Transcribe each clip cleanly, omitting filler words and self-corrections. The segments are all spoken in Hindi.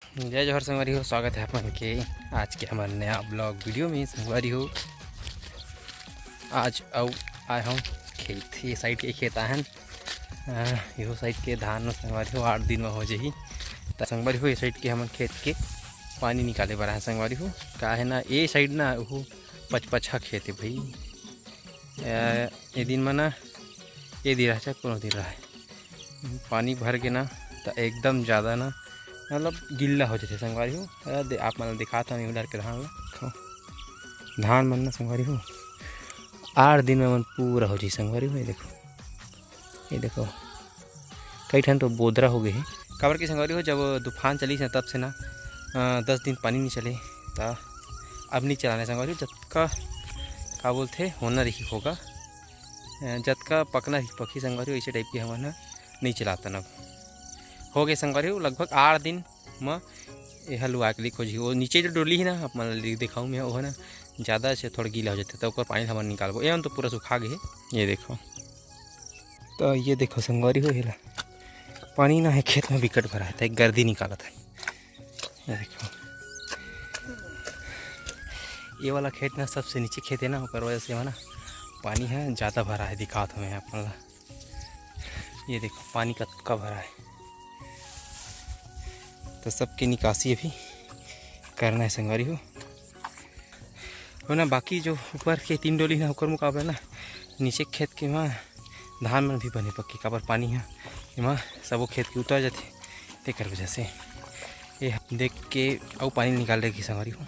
जय जोहर संगवारी हो। स्वागत है अपन के आज के हमारे नया ब्लॉग वीडियो में। संगवारी हो आज आए हम खेत, ये साइड के खेत आए हैं। यो साइड के धान संगवारी हो 8 दिन में हो जाही। तो संगवारी हो ये साइड के हम खेत के पानी निकाले बर है। संगवारी हो का है ना, ये साइड ना वो पचपचा खेत है भाई। ये दिन में ना ये दिन रहा कोनो दिन रहा है पानी भर के ना तो एकदम ज़्यादा ना मतलब गिल्ला हो जाते संगवारी हो। आप मतलब दिखाता हूँ डर के धान मन ना संगवारी हो 8 दिन में मन पूरा हो जाए संगवारी हो। ये देखो कई ठन तो बोदरा हो गए हैं। काबर की संगवारी हो जब तूफान चली तब से ना 10 दिन पानी नहीं चले तो अब नहीं चलाने संगवारी हो। जतका का बोलते होना रही होगा, जतका पकना रही पकी संगवारी हो, इसे टाइप की हमारा नहीं चलाता ना हो गए संगवारी हो। लगभग 8 दिन में ये हलुआ के लिए खोजी वो नीचे जो डोली है ना आप मन दिखाऊँ मैं, वो है ना ज़्यादा से थोड़ा गीला हो जाता है तो पानी हम निकालबो। एवं तो पूरा सूखा गए ये देखो। तो ये देखो संगवारी हो हेला पानी ना है खेत में विकट भरा था, एक गर्दी निकाला था। ये देखो ये वाला खेत ना सबसे नीचे खेत है ना, ऊपर वजह से ना पानी है ज़्यादा भरा है। दिखा था मैं अपन, ये देखो पानी कब भरा है। तो सबकी निकासी अभी करना है संगवारी हो ना। बाकी जो ऊपर के 3 डोली ना ऊपर मुकाबला ना नीचे खेत के वहाँ धान में भी बने पक्की काबर पानी है वहाँ सब खेत के उतर जाते तेकर वजह से ये देख के और पानी निकाल रही संगवारी हो।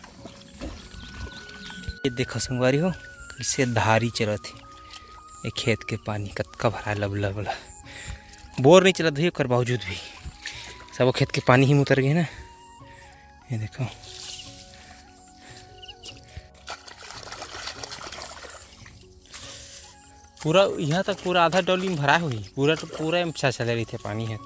ये देखो संगवारी हो कैसे धारी चलत है ये खेत के पानी कतका भरा लब बोर नहीं चलत भाई, कर बावजूद भी सब खेत के पानी ही में उतर गए ना। ये देखो पूरा यहाँ तक पूरा आधा डोली में भरा हुई पूरा तो पूरा अच्छा चले रही थे पानी है।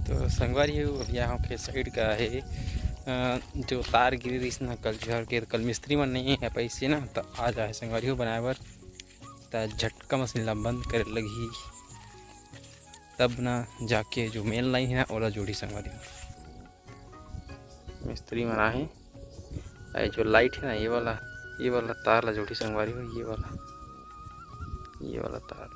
तो संगवारी हो अब यहाँ के साइड का है जो तार गिरी रही ना कल झड़ के कल मिस्त्री मन नहीं है पैसे ना तो आ जाए संगवारी हो बनाए बर। तो झटका मशीन ला बंद करे लगी तब ना जाके जो मेन लाइन है ना ओला जोड़ी संगवारी हो। मिस्त्री मन आए जो लाइट है ना ये वाला तार ला जोड़ी संगवारी हो। ये वाला तार ला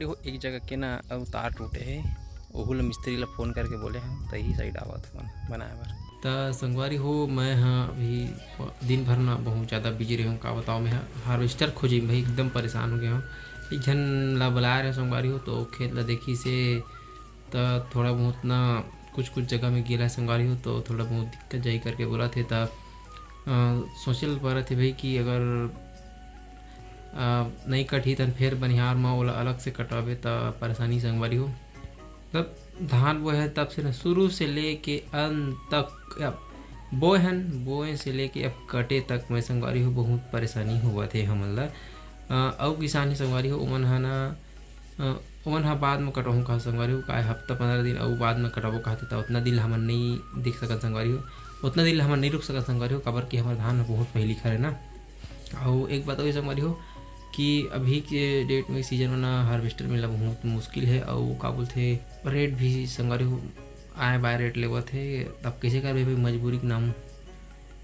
हो एक जगह के ना अब तार टूटे है ओहू ला मिस्त्री ला फोन करके बोले हैं तो ही साइड आवत फोन बनाए बर। तो संगवारी हो मैं हाँ अभी दिन भर ना बहुत ज़्यादा बिजी रही हूँ। का बताओ मैं हार्वेस्टर खोजी भाई एकदम परेशान हो गया हूँ। एक जन ला बुला रहे संगवारी हो तो खेत ला देखी से तो थोड़ा बहुत ना कुछ जगह में गिरा संगवारी हो तो थोड़ा बहुत दिक्कत जाई करके बोला थे। तो सोचल पा रहे थे भाई कि अगर नहीं कटी तो फिर बनिहार में ओला अलग से कटावे तो परेशानी संगवारी हो। तब धान बोए है तब से ना शुरू से लेके अंत तक अब बोए से लेके अब कटे तक मैं संगवारी हो बहुत परेशानी हुआ थे हमन ला। अब किसान संगवारी हो उमन हा ना उमन हा बाद में कटहूँ कहा संगवारी हो का हफ्ता 15 दिन और बाद में कटाबो कहते तो उतना दिन हमन नहीं दिख सकत संगवारी हो, उतना दिन हमन नहीं रुक सकत संगवारी हो। काबर कि हमारे धान बहुत पहली खा है ना। और एक बात और संगवारी हो कि अभी के डेट में सीजन में ना हार्वेस्टर मिलना बहुत मुश्किल है और का बोलते रेट भी संगवारी हो आए बाय रेट लेवत है। तब कैसे कर भाई मजबूरी के नाम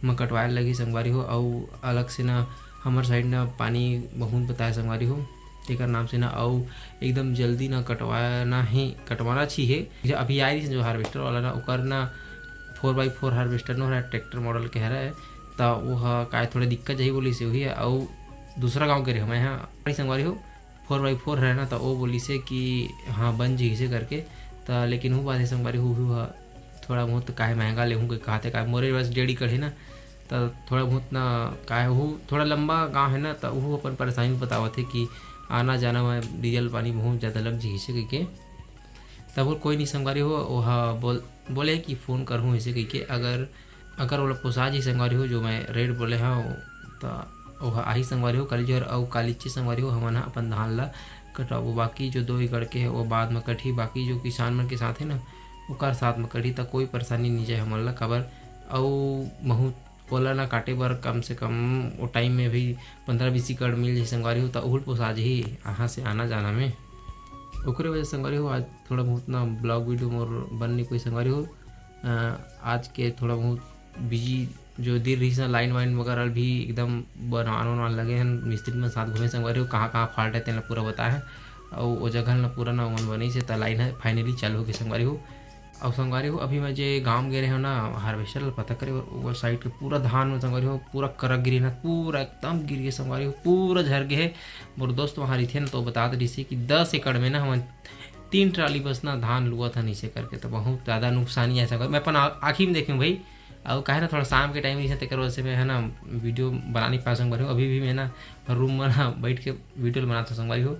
में कटवाए लगी संगवारी हो। और अलग से ना हमारे साइड ना पानी बहुत बताया संगवारी हो तेकर नाम से ना और एकदम जल्दी ना कटवाना चाहिए। अभी आ रही जो हार्वेस्टर वाला ना ओकर ना 4x4 हार्वेस्टर ना ट्रैक्टर मॉडल कह रहा है तो वो का थोड़ा दिक्कत यही बोली से हुई है। और दूसरा गांव के रहे हमारे यहाँ संगवारी हो 4x4 है ना तो वो बोली से कि हाँ बन जी से करके तो लेकिन वो बात है संगवारी हो थोड़ा बहुत काहे महंगा ले हूँ कहते का मोरे बस डेढ़ी कढ़े ना तो थोड़ा बहुत ना काहे वो थोड़ा लंबा गाँव है ना तो वो अपन परेशानी बतावत है कि आना जाना में डीजल पानी बहुत ज़्यादा लग जी ऐसे कह के तब कोई नहीं संगवारी हो वह बोले कि फ़ोन करूँ ऐसे कह के अगर वो पोसा जी संगवारी हो जो मैं रेट बोले हाँ तो वह आही संगवारी हो कल जो और कालीची संगवारी हो हमन अपन धान ला कटाबो बाकी जो 2 एकड़ के है वो बाद में कटी बाकी जो किसान मन के साथ है ना ओकर साथ में कटी तो कोई परेशानी नहीं जाए हमन ला खबर और बहुत ओला ना काटे बर कम से कम वो टाइम में भी 15-20 एकड़ मिल जाए संगवारी हो तो उहुल पोसा जी यहाँ से आना जाना में ओकरे वजह संगवारी हो आज थोड़ा बहुत ना ब्लॉग वीडियो मोर बनने कोई संगवारी हो आज के थोड़ा बहुत बिजी जो देर रही सा लाइन वाइन वगैरह भी एकदम बनाने लगे हैं मिस्त्री में साथ घूमे संगवारी हो कहाँ फॉल्ट है तेना पूरा बताया है और वो जगह ना पूरा ना मन बनी से तो लाइन है फाइनली चालू हो गई संगवारी हो और संगवारी हो अभी मैं जो गाँव गे रहे हो ना हार्वेस्टर पता करे वो साइड के पूरा धान में संगवारी हो पूरा करक गिरी ना पूरा एकदम गिर गए संगवारी हो पूरा झर गए है मोर दोस्त वहाँ रही थे ना तो बता रही थी कि 10 एकड़ में ना हम 3 ट्राली बस ना धान लुआ था नीचे करके तो बहुत ज़्यादा नुकसानी ऐसा मैं अपन आँखी में देखूँ भाई और कहे ना थोड़ा शाम के टाइम नहीं तेकर वजह से मैं है ना वीडियो बना नहीं पाया संगवारी हो अभी भी मैं ना रूम में ना बैठ के वीडियो बनाता संगवारी हो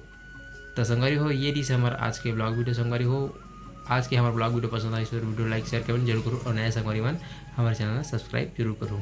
तो संगवारी हो ये रही हमारे आज के ब्लॉग वीडियो संगवारी हो आज के हमारे ब्लॉग वीडियो पसंद आए इस वीडियो लाइक शेयर कमेंट जरूर करो और नया संगवारी मन हमारे चैनल सब्सक्राइब जरूर करो।